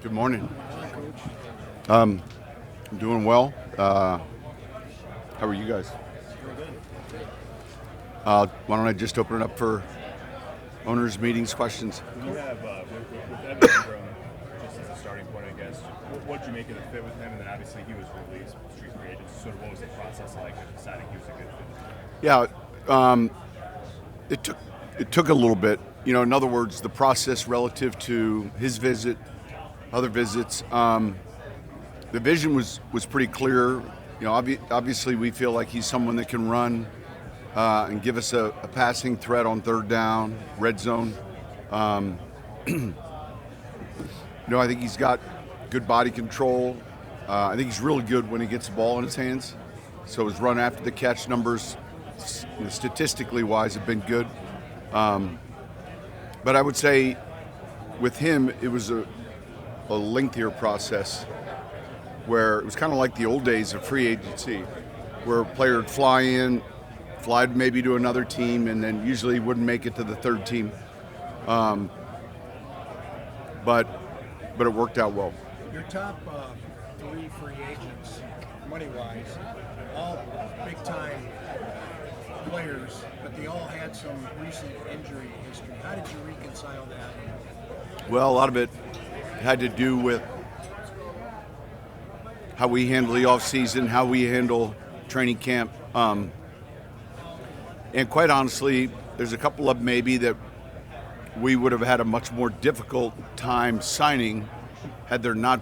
Good morning. I'm doing well. How are you guys? Why don't I just open it up for owners' meetings, questions? When you have with Evan Ingram just as a starting point, I guess, what did you make of the fit with him? And then obviously he was released, street free agent. Sort of what was the process like of deciding he was a good fit? Yeah, it took a little bit. In other words, the process relative to his visit, other visits. The vision was pretty clear. Obviously we feel like he's someone that can run and give us a passing threat on third down, red zone. I think he's got good body control. I think he's really good when he gets the ball in his hands. So his run after the catch numbers, statistically wise, have been good. But I would say with him, it was a lengthier process where it was kind of like the old days of free agency, where a player would fly maybe to another team, and then usually wouldn't make it to the third team. But it worked out well. Your top three free agents, money-wise, all big-time players, but they all had some recent injury history. How did you reconcile that? Well, a lot of it had to do with how we handle the offseason, how we handle training camp. And quite honestly, there's a couple of maybe that we would have had a much more difficult time signing had there not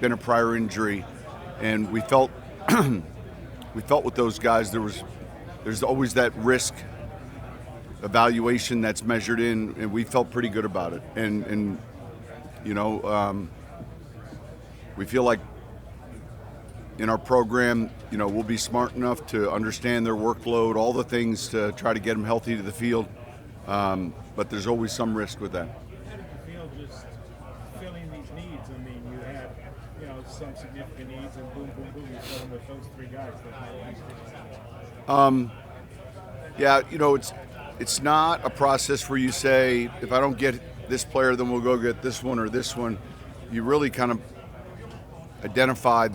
been a prior injury. And we felt with those guys there's always that risk evaluation that's measured in, and we felt pretty good about it. And we feel like in our program, we'll be smart enough to understand their workload, all the things to try to get them healthy to the field. But there's always some risk with that. How did you feel just filling these needs? I mean, you had, some significant needs, and boom, boom, boom, you fill them with those three guys. It's not a process where you say, if I don't get this player, then we'll go get this one or this one. You really kind of identify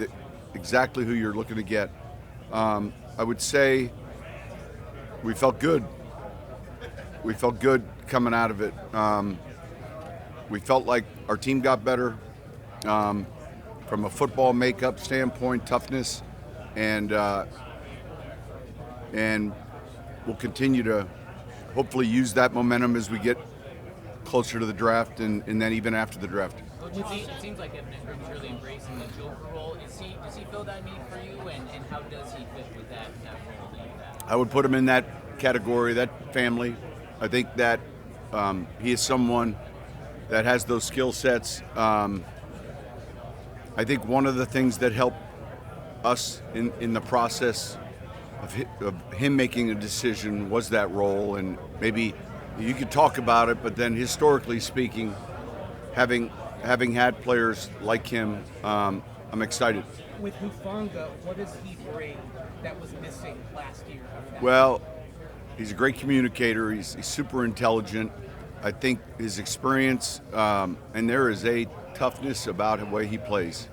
exactly who you're looking to get. I would say we felt good. We felt good coming out of it. We felt like our team got better from a football makeup standpoint, toughness, and we'll continue to hopefully use that momentum as we get closer to the draft and then even after the draft. It seems like Evan Ingram's really embracing the Joker role. Does he fill that need for you, and how does he fit with that role that you have? I would put him in that category, that family. I think that he is someone that has those skill sets. I think one of the things that helped us in the process of him making a decision was that role, and maybe you could talk about it, but then historically speaking, having had players like him, I'm excited. With Hufanga, what does he bring that was missing last year? Well, he's a great communicator. He's super intelligent. I think his experience, and there is a toughness about the way he plays.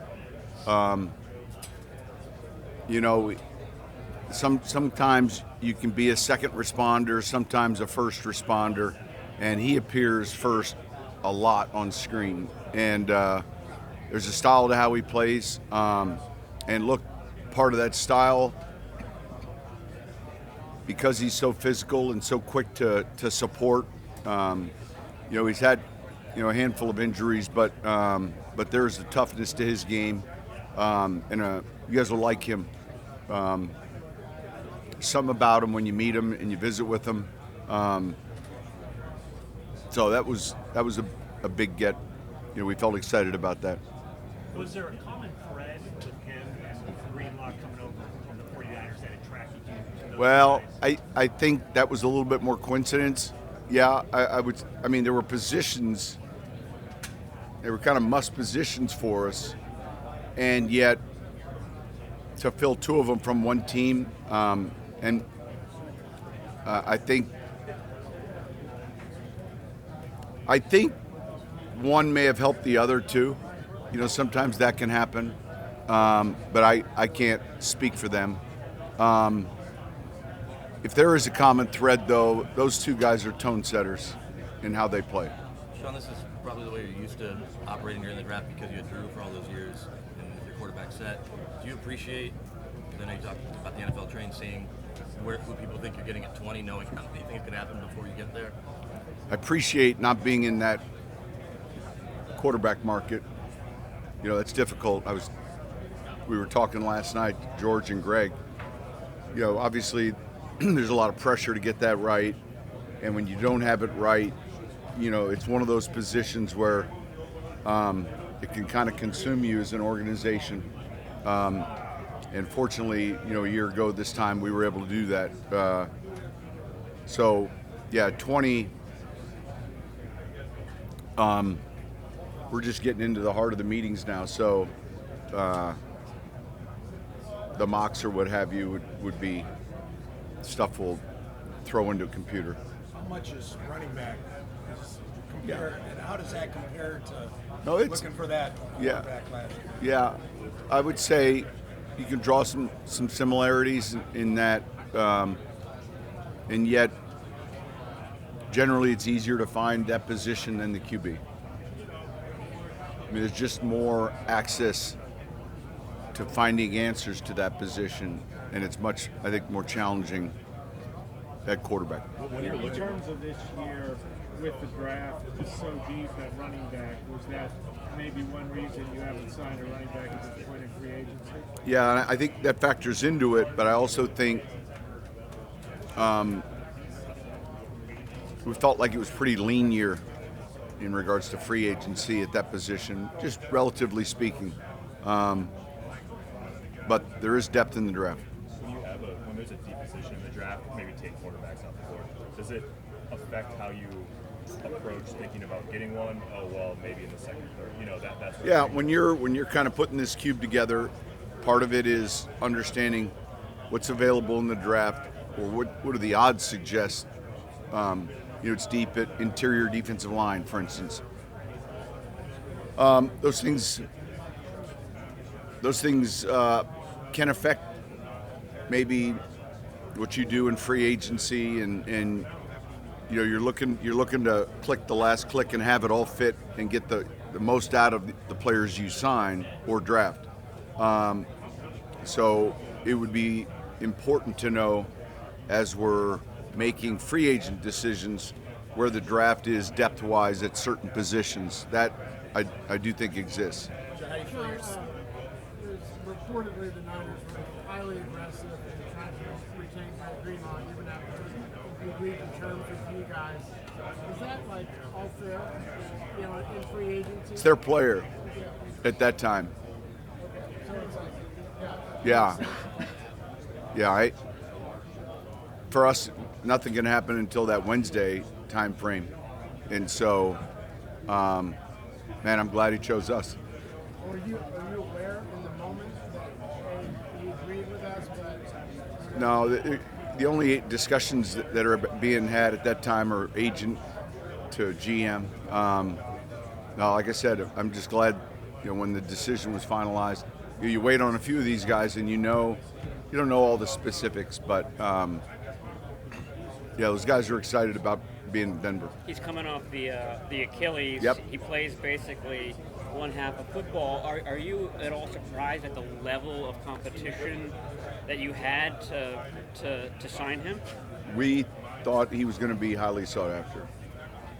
Sometimes you can be a second responder, sometimes a first responder, and he appears first a lot on screen. And there's a style to how he plays. And look, part of that style, because he's so physical and so quick to support, he's had a handful of injuries, but there's a toughness to his game, and you guys will like him. Something about him when you meet him and you visit with him. So that was a big get. We felt excited about that. Was there a common thread with him and Greenlaw coming over from the 49ers that attracted you to those Well, guys? I think that was a little bit more coincidence. Yeah, there were positions, they were kind of must positions for us, and yet to fill two of them from one team, I think one may have helped the other too. Sometimes that can happen, but I can't speak for them. If there is a common thread, though, those two guys are tone setters in how they play. Sean, this is probably the way you're used to operating during the draft because you had Drew for all those years and your quarterback set. Do you appreciate, I know you talked about the NFL train, seeing who people think you're getting at 20, knowing anything that could happen before you get there? I appreciate not being in that quarterback market. It's difficult. We were talking last night, George and Greg. Obviously there's a lot of pressure to get that right, and when you don't have it right, it's one of those positions where it can kind of consume you as an organization. And fortunately, a year ago this time we were able to do that. So, yeah, 20. We're just getting into the heart of the meetings now. So, the mocks or what have you would be stuff we'll throw into a computer. How much is running back? And how does that compare to looking for that quarterback last year? Yeah, I would say you can draw some similarities in that, and yet generally it's easier to find that position than the QB. There's just more access to finding answers to that position, and it's much, I think, more challenging at quarterback. In terms of this year with the draft just so deep at running back, was that maybe one reason you haven't signed a running back at this point in free agency? Yeah, and I think that factors into it, but I also think we felt like it was a pretty lean year in regards to free agency at that position, just relatively speaking. But there is depth in the draft. When there's a deep position in the draft, maybe take quarterbacks off the board. Does it affect how you approach thinking about getting one? Oh well, maybe in the second, third. That's what Yeah, when you're kind of putting this cube together, part of it is understanding what's available in the draft, or what do the odds suggest. It's deep at interior defensive line, for instance. Those things can affect maybe what you do in free agency, and you're looking to click the last click and have it all fit and get the most out of the players you sign or draft. So it would be important to know, as we're making free agent decisions, where the draft is depth-wise at certain positions. That I do think exists. Reportedly, the Niners were highly aggressive in trying to retain Mike Greenlaw even after he agreed to terms with you guys. Is that all fair? In free agency? It's their player at that time. So it's Yeah. For us, nothing can happen until that Wednesday time frame, and so, man, I'm glad he chose us. Are you aware in the moment that he agreed with us? But No, the only discussions that are being had at that time are agent to GM. No, like I said, I'm just glad, when the decision was finalized. You wait on a few of these guys, and you don't know all the specifics, but those guys are excited about being in Denver. He's coming off the Achilles. Yep. He plays basically one half of football. Are you at all surprised at the level of competition that you had to sign him? We thought he was going to be highly sought after.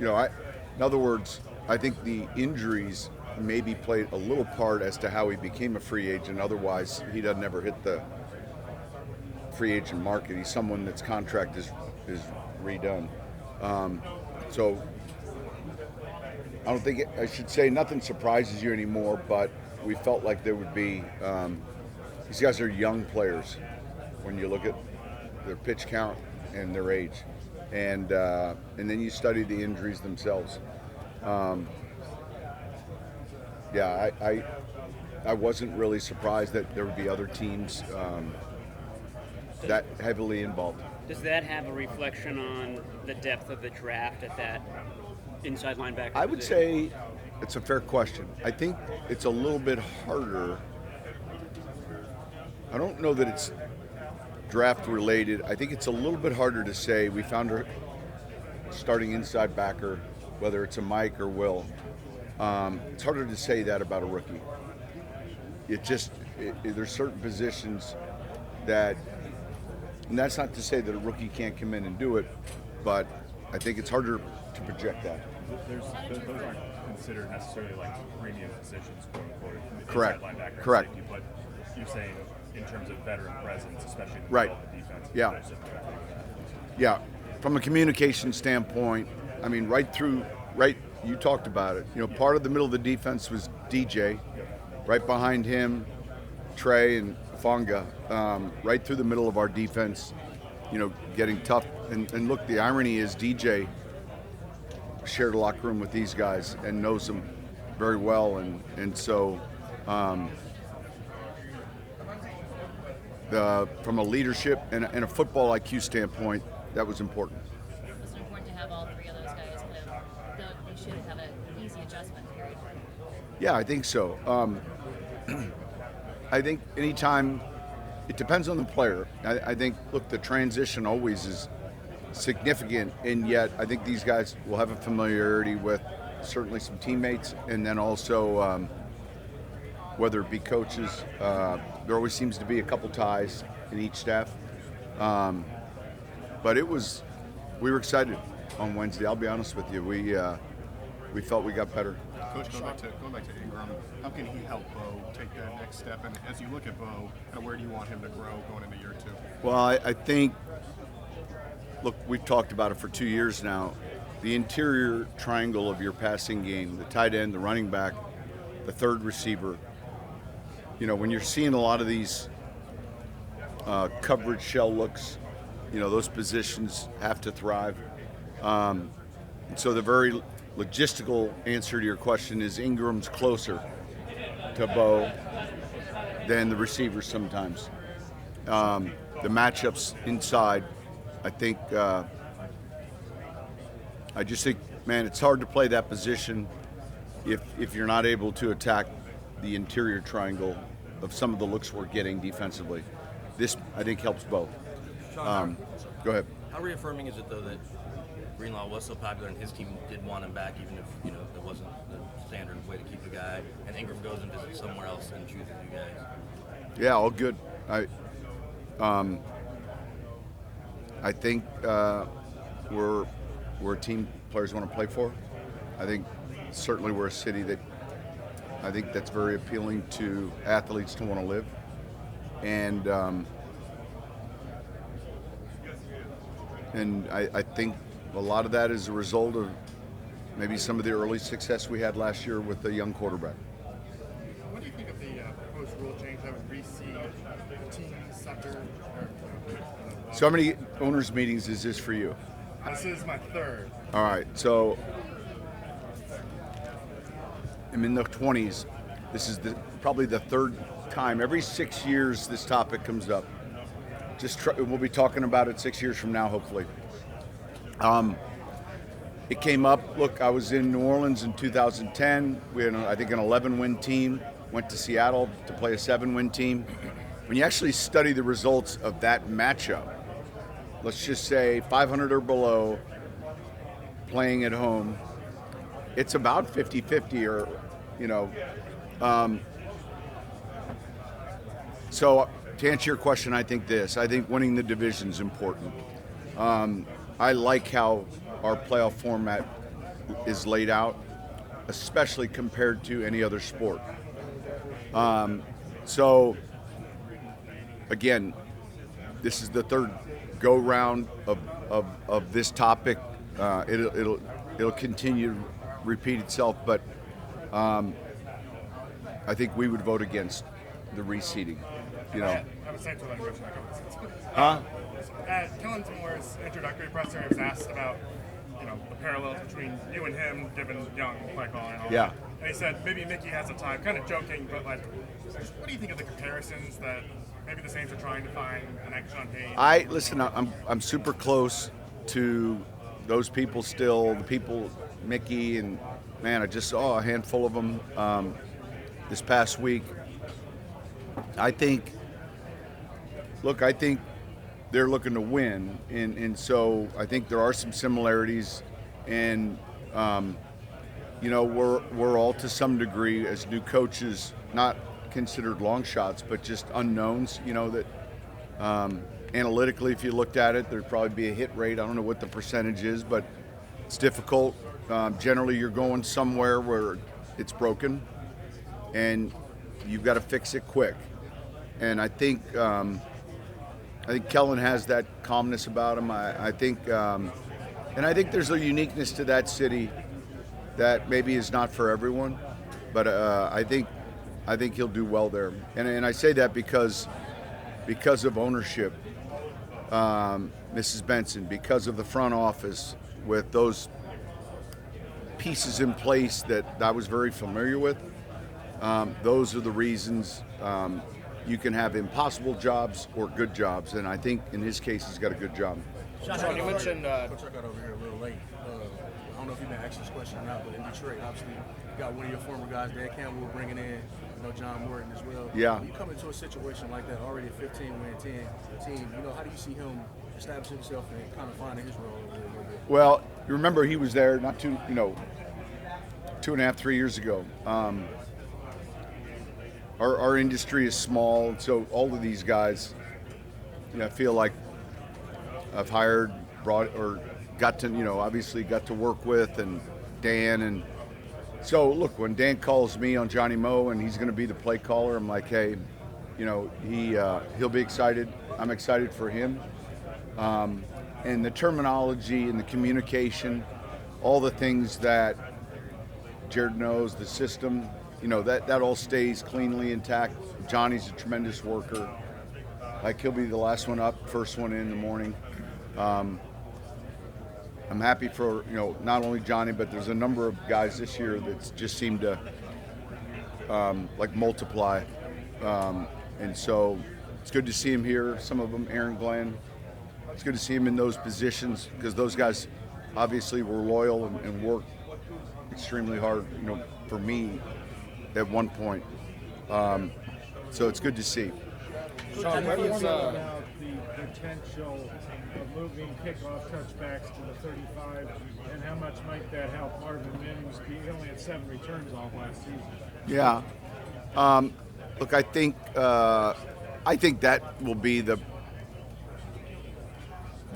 In other words, I think the injuries maybe played a little part as to how he became a free agent. Otherwise, he doesn't ever hit the free agent market. He's someone that's contract is redone. So I don't think I should say nothing surprises you anymore, but we felt like there would be these guys are young players when you look at their pitch count and their age, and then you study the injuries themselves. I wasn't really surprised that there would be other teams that heavily involved. Does that have a reflection on the depth of the draft at that inside linebacker I would position? say it's a fair question. I think it's a little bit harder. I don't know that it's draft related. I think it's a little bit harder to say we found our starting inside backer, whether it's a Mike or Will. It's harder to say that about a rookie. There's certain positions that, and that's not to say that a rookie can't come in and do it, but I think it's harder to project that. Those aren't considered necessarily like premium positions, quote unquote. Correct. Inside linebacker and Correct. safety, but you're saying in terms of veteran presence, especially in the Right. middle of the defense. Yeah. there's a threat to that. Yeah, from a communication standpoint, I mean, you talked about it. Part of the middle of the defense was DJ. Right behind him, Trey and Fonga. Right through the middle of our defense, getting tough. And look, the irony is DJ shared a locker room with these guys and knows them very well. And so from a leadership and a football IQ standpoint, that was important. Was it important to have all three of those guys they should have an easy adjustment period? Yeah, I think so. I think anytime, it depends on the player. I think, look, the transition always is significant, and yet I think these guys will have a familiarity with certainly some teammates, and then also whether it be coaches. There always seems to be a couple ties in each staff. But we were excited on Wednesday. I'll be honest with you. We felt we got better. Coach, going back to Ingram, how can he help Bo take that next step? And as you look at Bo, where do you want him to grow going into year two? Well, I think, look, we've talked about it for 2 years now. The interior triangle of your passing game, the tight end, the running back, the third receiver. When you're seeing a lot of these coverage shell looks, those positions have to thrive. So the very logistical answer to your question is Ingram's closer to Bo than the receivers sometimes. The matchups inside, I think, I just think, man, it's hard to play that position if you're not able to attack the interior triangle of some of the looks we're getting defensively. This, I think, helps Bo. Go ahead. How reaffirming is it, though, that Greenlaw was so popular and his team did want him back, even if it wasn't the standard way to keep the guy, and Ingram goes and visits somewhere else and chooses you guys? Yeah, all good. I think we're a team players want to play for. I think certainly we're a city that I think that's very appealing to athletes to want to live, and I think a lot of that is a result of maybe some of the early success we had last year with the young quarterback. What do you think of the proposed rule change that would reseed the team sucker? So how many owners' meetings is this for you? This is my third. All right, so I'm in the 20s. This is probably the third time. Every 6 years this topic comes up. We'll be talking about it 6 years from now, hopefully. It came up. Look, I was in New Orleans in 2010. We had, I think, an 11-win team. Went to Seattle to play a 7-win team. When you actually study the results of that matchup, let's just say 500 or below, playing at home, it's about 50-50 or, So to answer your question, I think winning the division is important. I like how our playoff format is laid out, especially compared to any other sport. So again, this is the third go round of this topic. It'll continue to repeat itself, but I think we would vote against the reseeding. I was saying to that question. Huh? At Kellen Moore's introductory presser, he was asked about the parallels between you and him, given young play calling and all Yeah. that. And he said maybe Mickey has a time, kind of joking, but what do you think of the comparisons that maybe the Saints are trying to find an next Sean Payton? Listen, I'm super close to those people still, the people, Mickey and man, I just saw a handful of them this past week. I think they're looking to win, and so I think there are some similarities, and we're all to some degree as new coaches not considered long shots, but just unknowns. That analytically, if you looked at it, there'd probably be a hit rate. I don't know what the percentage is, but it's difficult. Generally, you're going somewhere where it's broken, and you've got to fix it quick. And I think Kellen has that calmness about him. I think there's a uniqueness to that city that maybe is not for everyone, but I think he'll do well there. And I say that because of ownership, Mrs. Benson, because of the front office with those pieces in place that I was very familiar with. Those are the reasons you can have impossible jobs or good jobs, and I think in his case he's got a good job. Sean, you mentioned Coach, I got over here a little late. I don't know if you've been asked this question or not, but in Detroit, obviously, you got one of your former guys, Dan Campbell, bringing in, John Morton as well. Yeah. When you come into a situation like that, already a 15-win team, how do you see him establishing himself and kind of finding his role? Well, you remember he was there not 2.5, 3 years ago. Our industry is small, so all of these guys, I feel like I've hired, brought, or got to, obviously got to work with, and Dan. And so, look, when Dan calls me on Johnny Moe and he's going to be the play caller, I'm like, hey, he'll be excited. I'm excited for him. And the terminology and the communication, all the things that Jared knows, the system, that all stays cleanly intact. Johnny's a tremendous worker. Like, he'll be the last one up, first one in the morning. I'm happy for, not only Johnny, but there's a number of guys this year that just seem to multiply. And so it's good to see him here. Some of them, Aaron Glenn. It's good to see him in those positions because those guys obviously were loyal and worked extremely hard, for me at one point. So it's good to see. Sean, what is about the potential of moving kickoff touchbacks to the 35, and how much might that help Marvin Mims? He only had 7 returns all last season. Yeah. Look, I think that will be the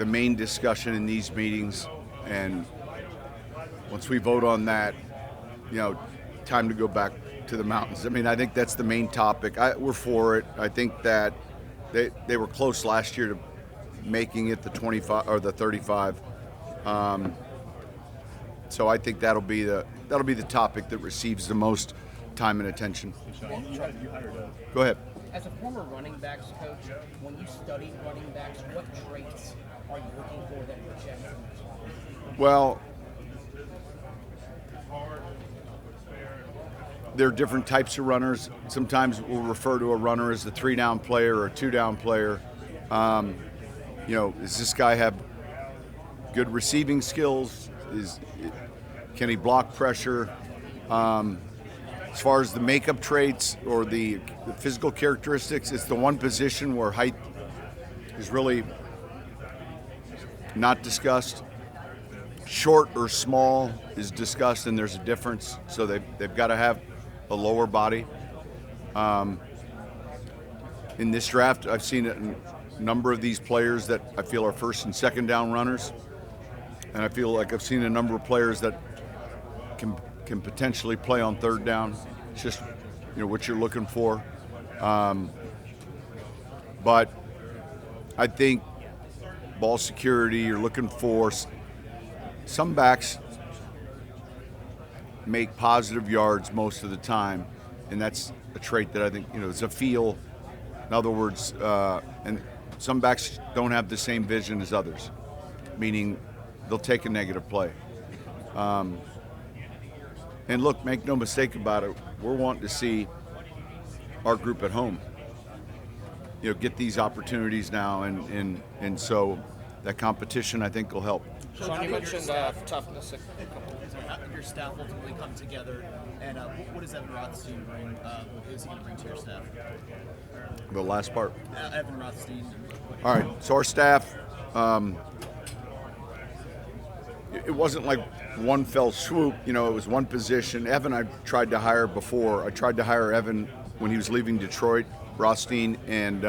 main discussion in these meetings, and once we vote on that, time to go back to the mountains. I mean, I think that's the main topic. We're for it. I think that they were close last year to making it the 25 or the 35. So I think that'll be the topic that receives the most time and attention. Go ahead. As a former running backs coach, when you study running backs, what traits are you looking for that project? Well, there are different types of runners. Sometimes we'll refer to a runner as a 3-down player or a 2-down player. Does this guy have good receiving skills? Can he block pressure? As far as the makeup traits or the physical characteristics, it's the one position where height is really not discussed. Short or small is discussed, and there's a difference. So they've got to have a lower body. In this draft, I've seen a number of these players that I feel are first and second down runners, and I feel like I've seen a number of players that can potentially play on third down. It's just what you're looking for. But I think ball security, you're looking for. Some backs make positive yards most of the time, and that's a trait that I think it's a feel. In other words, and some backs don't have the same vision as others, meaning they'll take a negative play. And look, make no mistake about it, we're wanting to see our group at home, get these opportunities now, and so that competition I think will help. Sean, you mentioned toughness a couple your staff ultimately come together, and what does Evan Rothstein bring? What is he going to bring to your staff? The last part. Evan Rothstein. All right. So our staff, it wasn't like one fell swoop. You know, it was one position. Evan, I tried to hire before. I tried to hire Evan when he was leaving Detroit, Rothstein, and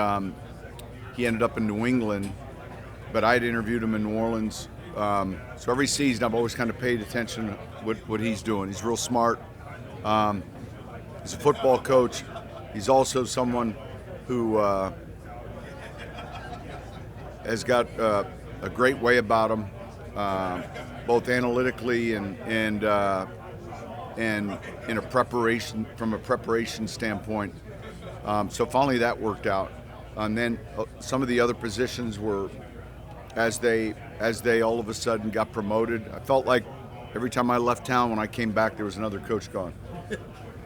he ended up in New England. But I had interviewed him in New Orleans. So every season, I've always kind of paid attention to what he's doing. He's real smart. He's a football coach. He's also someone who has got a great way about him, both analytically and in a preparation standpoint. So finally that worked out. And then some of the other positions were, as they all of a sudden got promoted, I felt like every time I left town, when I came back, there was another coach gone.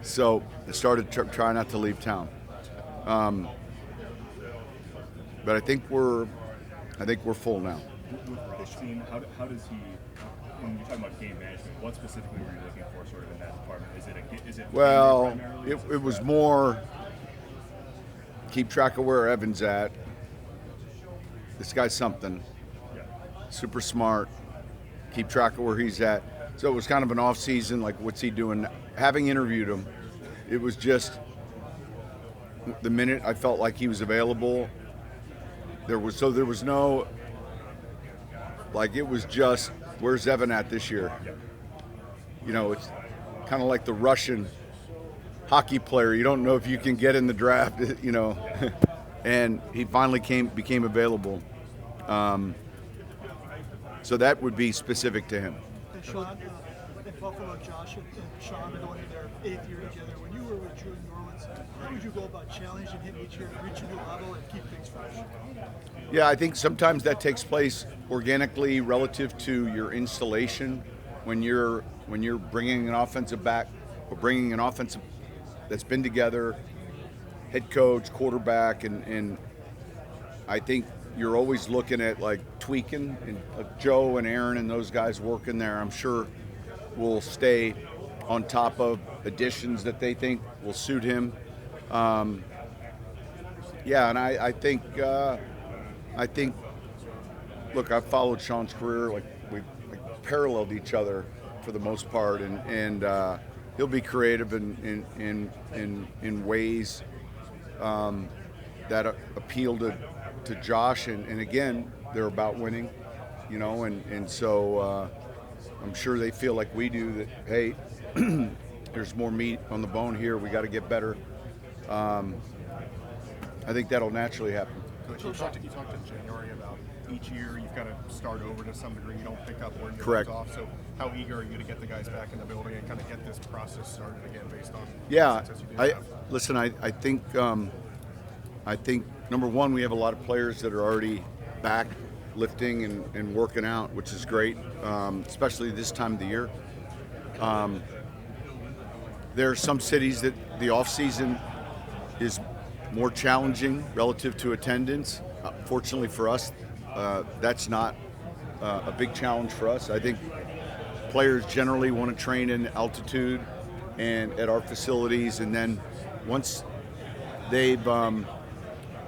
So I started trying not to leave town. But I think we're full now. With Rothstein, how does he? When you're talking about game management, what specifically were you looking for, sort of in that department? Is it? Well, it was more keep track of where Evan's at. This guy's something. Super smart. Keep track of where he's at. So it was kind of an off season, like what's he doing? Having interviewed him, it was just the minute I felt like he was available. There was no, like, it was just, where's Evan at this year? You know, it's kind of like the Russian hockey player. You don't know if you can get in the draft, you know. And he finally became available. So that would be specific to him. And Sean, in Buffalo, Josh and Sean going in their 8th year together. When you were with Drew in New Orleans, how would you go about challenging him each year to reach a new level and keep things fresh? Yeah, I think sometimes that takes place organically relative to your installation. When you're bringing an offensive back or bringing an offensive that's been together, head coach, quarterback, and I think you're always looking at like tweaking, and Joe and Aaron and those guys working there, I'm sure will stay on top of additions that they think will suit him. Yeah, and I think, look, I've followed Sean's career, like we've paralleled each other for the most part, and he'll be creative in ways that appeal to Josh, and again, they're about winning, you know, and so I'm sure they feel like we do that, hey, there's more meat on the bone here, we got to get better. I think that'll naturally happen. Coach, you talked in January about each year you've got to start over to some degree. You don't pick up where you left off. So how eager are you to get the guys back in the building and kind of get this process started again based on yeah, success you did have? Listen, I think number one, we have a lot of players that are already back lifting and working out, which is great, especially this time of the year. There are some cities that the off-season is more challenging relative to attendance. Fortunately for us, that's not a big challenge for us. I think players generally want to train in altitude and at our facilities, and then once they've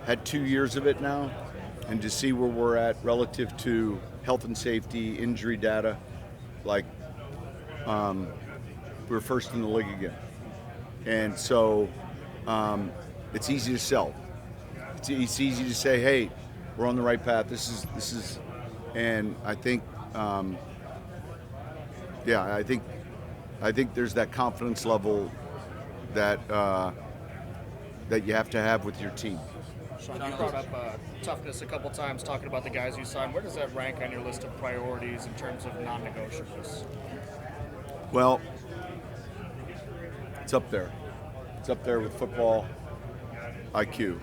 had 2 years of it now, and to see where we're at relative to health and safety, injury data, like we're first in the league again. And so it's easy to sell. It's easy to say, hey, we're on the right path. This is, and I think, I think there's that confidence level that that you have to have with your team. Sean, you brought up toughness a couple times, talking about the guys you signed. Where does that rank on your list of priorities in terms of non-negotiables? Well, it's up there. It's up there with football IQ.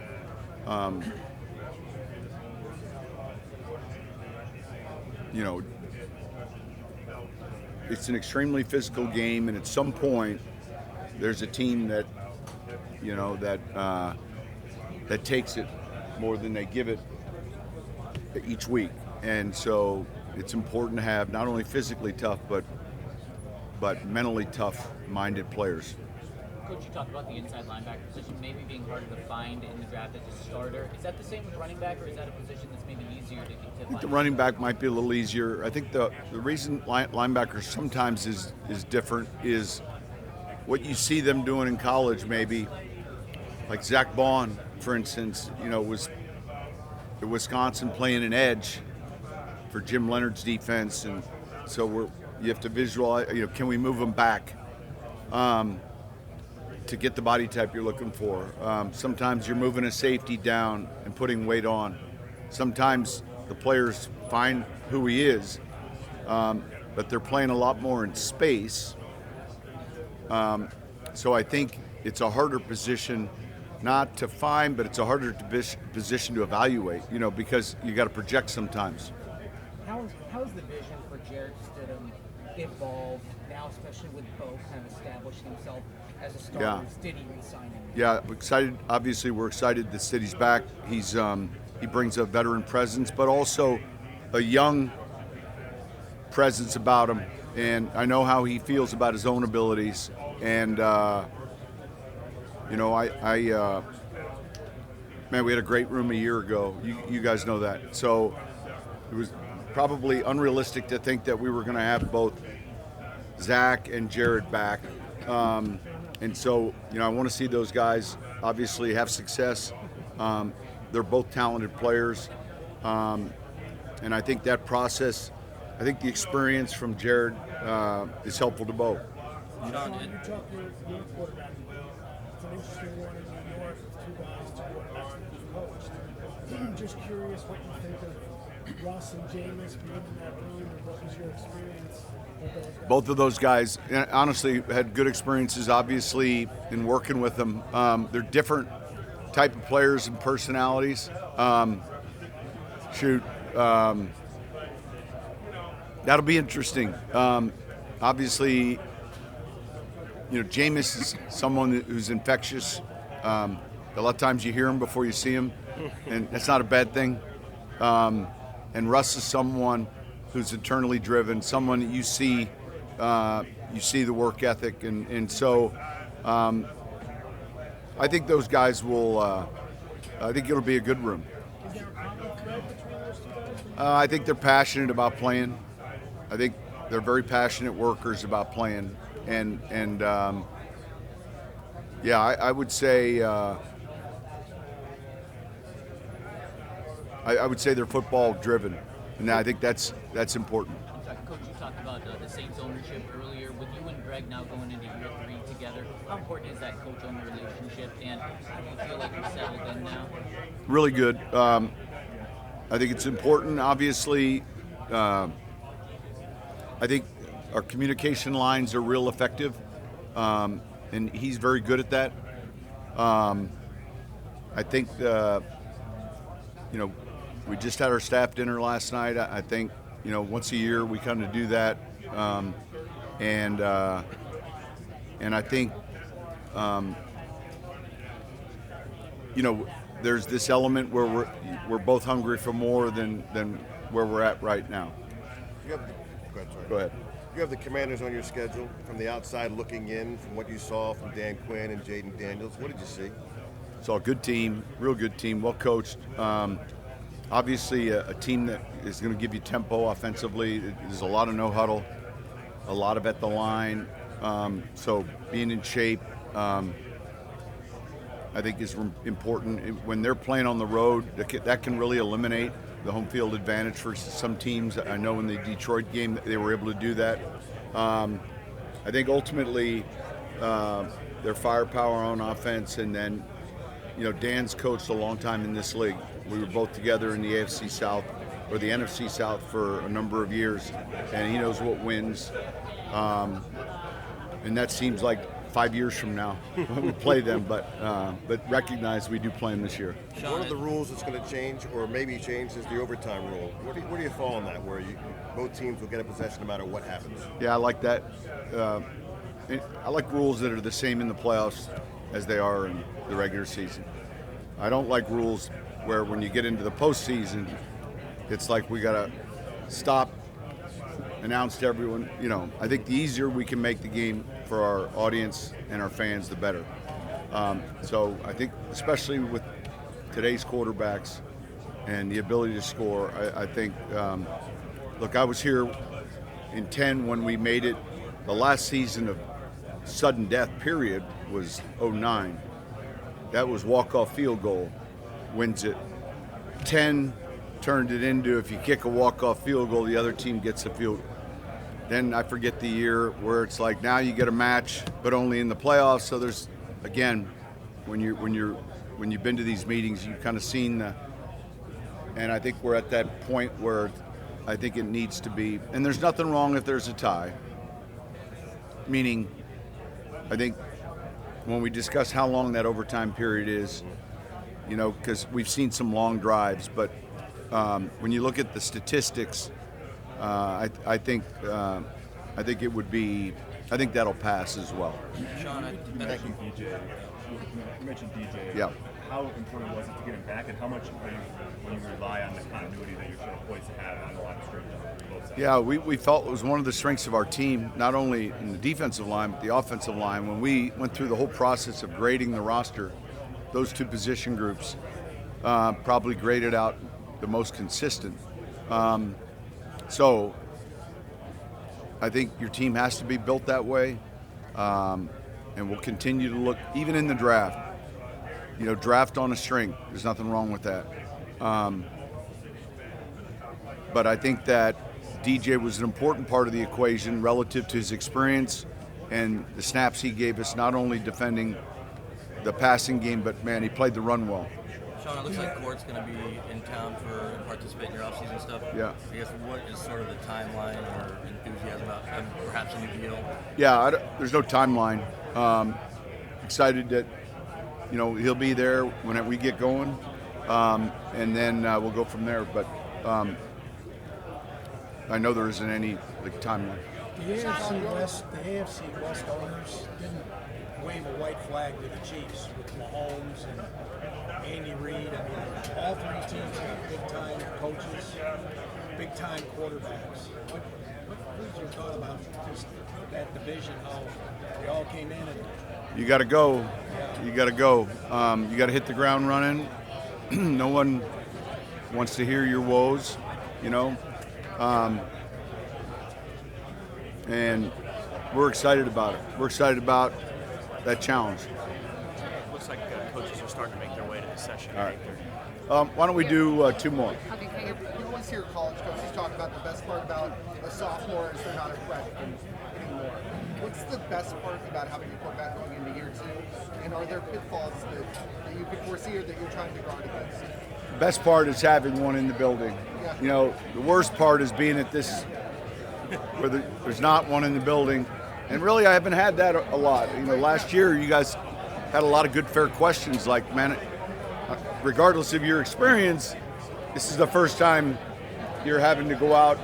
You know, it's an extremely physical game, and at some point, there's a team that, you know, that takes it more than they give it each week. And so it's important to have not only physically tough, but but mentally tough-minded players. Coach, you talked about the inside linebacker position maybe being harder to find in the draft as a starter. Is that the same with running back, or is that a position that's maybe easier to I think find? the running back might be a little easier. I think the reason linebacker sometimes is different is what you see them doing in college maybe. Like Zach Bond, for instance, was at Wisconsin playing an edge for Jim Leonard's defense, and so you have to visualize. Can we move him back to get the body type you're looking for? Sometimes you're moving a safety down and putting weight on. Sometimes the players find who he is, but they're playing a lot more in space. So I think it's a harder position not to find, but it's a harder position to evaluate, because you got to project sometimes. How's the vision for Jarrett Stidham evolved now, especially with Bo kind of establishing himself as a starter? Yeah. Stiddy re-signing. Yeah, excited. Obviously, we're excited that Stiddy's back. He brings a veteran presence, but also a young presence about him. And I know how he feels about his own abilities. And man, we had a great room a year ago. You guys know that. So it was probably unrealistic to think that we were going to have both Zach and Jared back. And so, I want to see those guys obviously have success. They're both talented players. And I think that process, I think the experience from Jared is helpful to both. Sean, you talk your quarterback. It's an interesting one in New York with two guys, two quarterbacks that you've coached. I'm just curious what you think of Russ and Jameis being in that room, and what was your experience with those guys? Both of those guys, honestly, had good experiences, obviously, in working with them. They're different type of players and personalities. That'll be interesting. Obviously, Jameis is someone who's infectious. A lot of times you hear him before you see him, and that's not a bad thing. And Russ is someone who's internally driven, someone that you see the work ethic, and so I think those guys will. I think it'll be a good room. Is there a common thread between those two guys? I think they're passionate about playing. I think they're very passionate workers about playing, and I would say I would say they're football driven, and I think that's important. Coach, you talked about the Saints ownership earlier. With you and Greg now going into year 3 together, how important is that coach-owner relationship, and how do you feel like you're settled in now? Really good. I think it's important. Obviously, I think our communication lines are real effective, and he's very good at that. I think we just had our staff dinner last night. I think once a year we kind of do that, and I think there's this element where we're both hungry for more than where we're at right now. Go ahead. You have the Commanders on your schedule. From the outside looking in, from what you saw from Dan Quinn and Jaden Daniels, what did you see? Saw a good team, real good team, well coached. Obviously, a team that is going to give you tempo offensively. There's a lot of no huddle, a lot of at the line. So being in shape, I think is important. When they're playing on the road, that can really eliminate the home field advantage for some teams. I know in the Detroit game they were able to do that. I think ultimately their firepower on offense, and then Dan's coached a long time in this league. We were both together in the AFC South or the NFC South for a number of years, and he knows what wins. And that seems like 5 years from now when we play them, but recognize we do play them this year. One of the rules that's going to change, or maybe change, is the overtime rule. Where do you fall on that, where both teams will get a possession no matter what happens? Yeah, I like that. I like rules that are the same in the playoffs as they are in the regular season. I don't like rules where when you get into the postseason, it's like we got to stop announced to everyone, I think the easier we can make the game for our audience and our fans, the better. So I think, especially with today's quarterbacks and the ability to score, I think, look, I was here in 10 when we made it. The last season of sudden death period was 09. That was walk-off field goal, wins it. 10 turned it into, if you kick a walk-off field goal, the other team gets the field. Then I forget the year where it's like now you get a match, but only in the playoffs. So there's, again, when you've been to these meetings, you've kind of seen and I think we're at that point where I think it needs to be, and there's nothing wrong if there's a tie. Meaning, I think when we discuss how long that overtime period is, because we've seen some long drives, but when you look at the statistics, I think it would be. I think that'll pass as well. Sean, you mentioned DJ. You mentioned DJ. Yeah. How important was it to get him back, and how much when you rely on the continuity that you're sort of poised to have on the line of scrimmage on both sides? Yeah, we felt it was one of the strengths of our team, not only in the defensive line, but the offensive line. When we went through the whole process of grading the roster, those two position groups probably graded out the most consistent. So I think your team has to be built that way, and we'll continue to look, even in the draft, draft on a string. There's nothing wrong with that. But I think that DJ was an important part of the equation relative to his experience and the snaps he gave us, not only defending the passing game, but, man, he played the run well. Sean, it looks like Court's going to be in town for participate in your offseason stuff. Yeah. I guess what is sort of the timeline or enthusiasm about perhaps a new deal? Yeah, there's no timeline. Excited that, he'll be there when we get going, and then we'll go from there. But I know there isn't any timeline. The AFC West owners didn't wave a white flag to the Chiefs with Mahomes and Andy Reid. I mean, all three teams have big-time coaches, big-time quarterbacks. What was your thought about just that division, how they all came in? And you got to go. You got to go. You got to hit the ground running. No one wants to hear your woes, and we're excited about it. We're excited about that challenge. Looks like coaches are starting to make their way to the session. All right. Why don't we do two more? Okay, you always hear college coaches talk about the best part about a sophomore is they're not a freshman anymore. What's the best part about having a quarterback going into year two? And are there pitfalls that you could foresee or that you're trying to guard against? The best part is having one in the building. Yeah. The worst part is being at this where there's not one in the building. And really, I haven't had that a lot. Last year, you guys had a lot of good, fair questions like, man, regardless of your experience, this is the first time you're having to go out,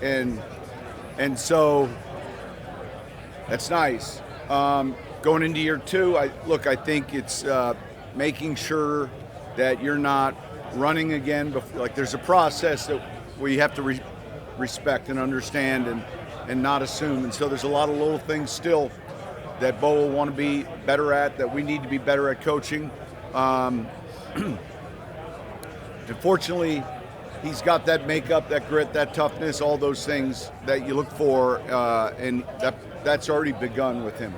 and so that's nice. Going into year two, I think it's making sure that you're not running again. There's a process that we have to respect and understand and not assume. And so there's a lot of little things still that Bo will want to be better at, that we need to be better at coaching. Unfortunately, he's got that makeup, that grit, that toughness, all those things that you look for, and that's already begun with him.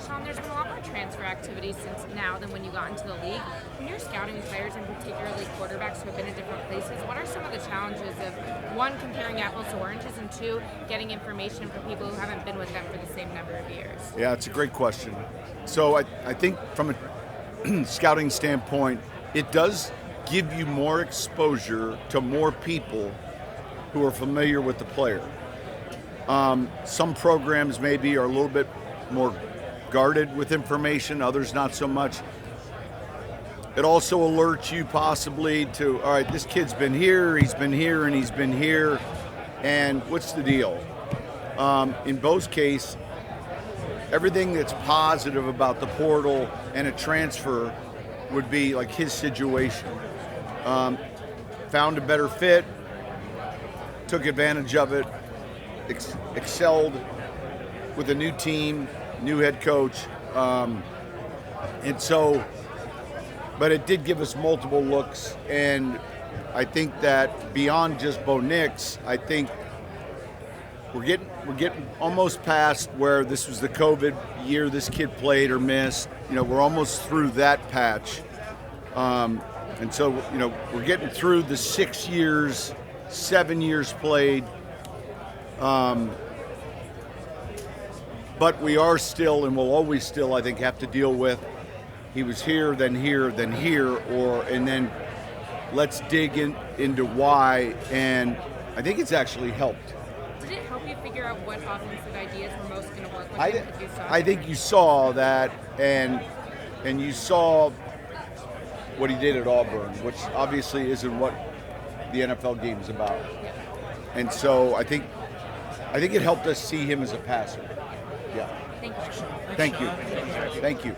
Sean, there's been a lot more transfer activity since now than when you got into the league. When you're scouting players, and particularly quarterbacks who have been in different places, what are some of the challenges of, one, comparing apples to oranges, and two, getting information from people who haven't been with them for the same number of years? Yeah, it's a great question. So I think from a scouting standpoint, it does give you more exposure to more people who are familiar with the player. Some programs maybe are a little bit more guarded with information, others not so much. It also alerts you possibly to, all right, this kid's been here, he's been here, and he's been here, and what's the deal? In Bo's case, everything that's positive about the portal and a transfer would be like his situation. Found a better fit, took advantage of it, excelled with a new team, new head coach, and so. But it did give us multiple looks, and I think that beyond just Bo Nix, I think we're getting almost past where this was the COVID year this kid played or missed. We're almost through that patch, and so we're getting through the 6 years, 7 years played. But we are still, and will always still, I think, have to deal with. He was here, then here, then here, and then let's dig into why. And I think it's actually helped. Did it help you figure out what offensive ideas were most going to work with him? I think you saw that, and you saw what he did at Auburn, which obviously isn't what the NFL game is about. Yeah. And so I think it helped us see him as a passer. Yeah. Thank you. Thank you. Thank you.